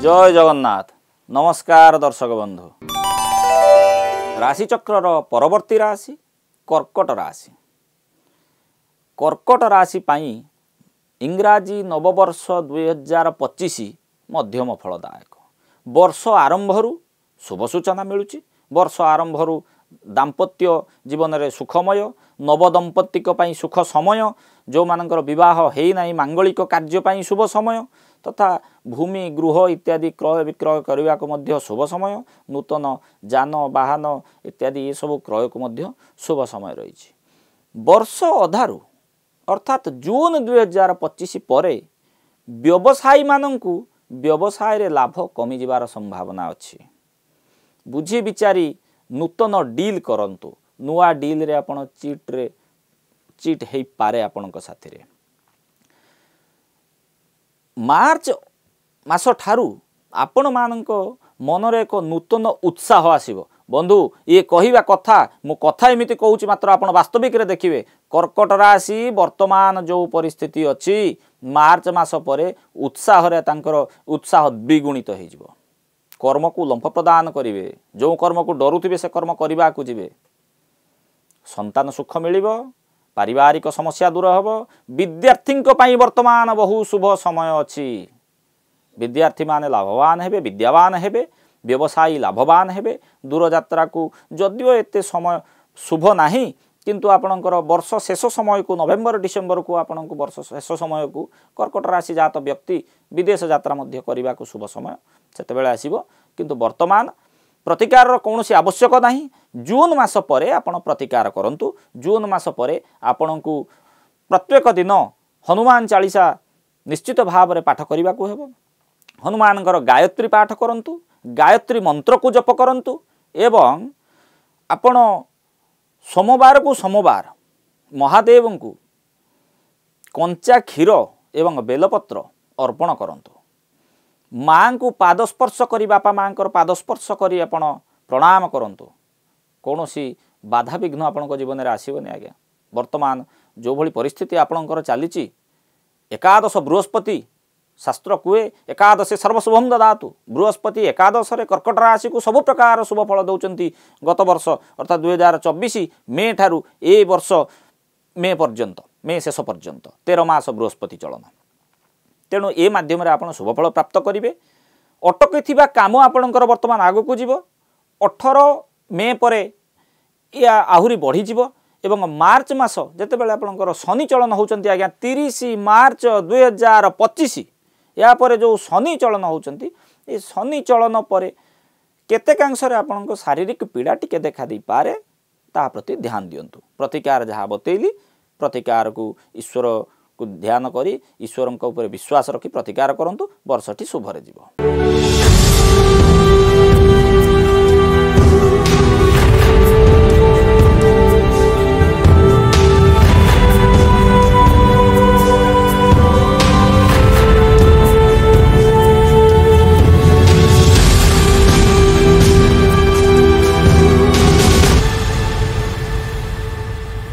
जय जगन्नाथ। नमस्कार दर्शक बंधु। राशिचक्र परवर्ती राशि कर्कट राशि। कर्कट राशि पाई इंग्राजी नववर्ष 2025 मध्यम फलदायक। वर्ष आरंभरू शुभ सूचना मिलुची। वर्ष आरंभरू दाम्पत्य जीवन में सुखमय, नवदंपतिक पई सुख समय, जो मानकर विवाह है नहीं मांगलिक कार्य पई शुभ समय, तथा भूमि गृह इत्यादि क्रय विक्रय करने को शुभ समय, नूतन जान वाहन इत्यादि ये सब क्रय को शुभ समय रही। वर्ष अधारू अर्थात जून 2025 पर व्यवसायी मानंकु व्यवसाय रे लाभ कमी जिबार संभावना अच्छी। बुझी विचारी नूतन डील करंतु। नुआ डील रे आपण चीट हे पारे आपणक साथी रे। मार्च मास ठारू आपण मानक मनरे एक नूतन उत्साह आसीबो। बंधु ये कहिबा कथा मु कथा एमिति कहूची, मात्र आपण वास्तविक रे देखिबे कर्कट राशि वर्तमान जो परिस्थिति अछि मार्च मास परे उत्साह रे तांकर उत्साह द्विगुणित हो जिवो। कर्म को लंफ प्रदान करिवे, जो कर्म को डरुथिबे से कर्म करिबा को जिवे। संतान सुख मिलिबो, पारिवारिक समस्या दूर हबो। विद्यार्थी पई वर्तमान बहु शुभ समय अछि। विद्यार्थी माने लाभवान हेबे, विद्यावान हेबे, व्यवसायी लाभवान हेबे। दूर यात्रा को जदियो एते समय शुभ नाही, किंतु आपणकर वर्ष शेष समय को नवेम्बर डिसेम्बर को आपणक वर्ष शेष समय को कर्कट राशि जात व्यक्ति विदेश यात्रा मध्य करने को शुभ समय सेतेबेले आसीबो। किंतु वर्तमान प्रतिकार कौनसी आवश्यक नाही। जून मास परे आपण प्रतिकार करंतु। जून मास परे आपणकु प्रत्येक दिन हनुमान चालीसा निश्चित भाव में पाठ करने को हेबो। हनुमानकर गायत्री पाठ करंतु, गायत्री मंत्र को जप करंतु, एवं आपण सोमवार को सोमवार महादेव को कंचा क्षीर एवं बेलपत्र अर्पण करंतु। माँ को पादस्पर्श करी, बापा माँ पादस्पर्श करी आपण प्रणाम करंतु। कौनसी बाधा विघ्न आपण जीवन में आसबनी आज्ञा। वर्तमान जो भली परिस्थिति आपणकर चली, एकादश बृहस्पति शास्त्र कुए एकादश सर्वशुभम ददातु। बृहस्पति एकादश कर्कट राशि को सब प्रकार शुभ फल दौरान। गत वर्ष अर्थात 2024 मे ठारू ए वर्ष मे पर्यंत, मे शेष पर्यंत 13 मास बृहस्पति चलन। तेणु ए माध्यम आपण शुभ फल प्राप्त करेंगे। अटकी काम आपणकर वर्तमान आग को जीव। 18 मे पर या आहुरी बढ़ी जीव। एवं मार्च मास जितेबाला आपणकर शनि चलन होचंती आज्ञा 30 मार्च 2025 या पर जो शनि चलन होचंती, ए शनि चलन पर केतेकांश रे आपणक शारीरिक पीड़ा टिके देखा दी पारे, ता प्रति ध्यान दियंतु। प्रतिकार जहाँ बतैली, प्रतिकार को ईश्वर को ध्यान करी ईश्वर ऊपर विश्वास रखी प्रतिकार करंतु। वर्षटी शुभरे जीव।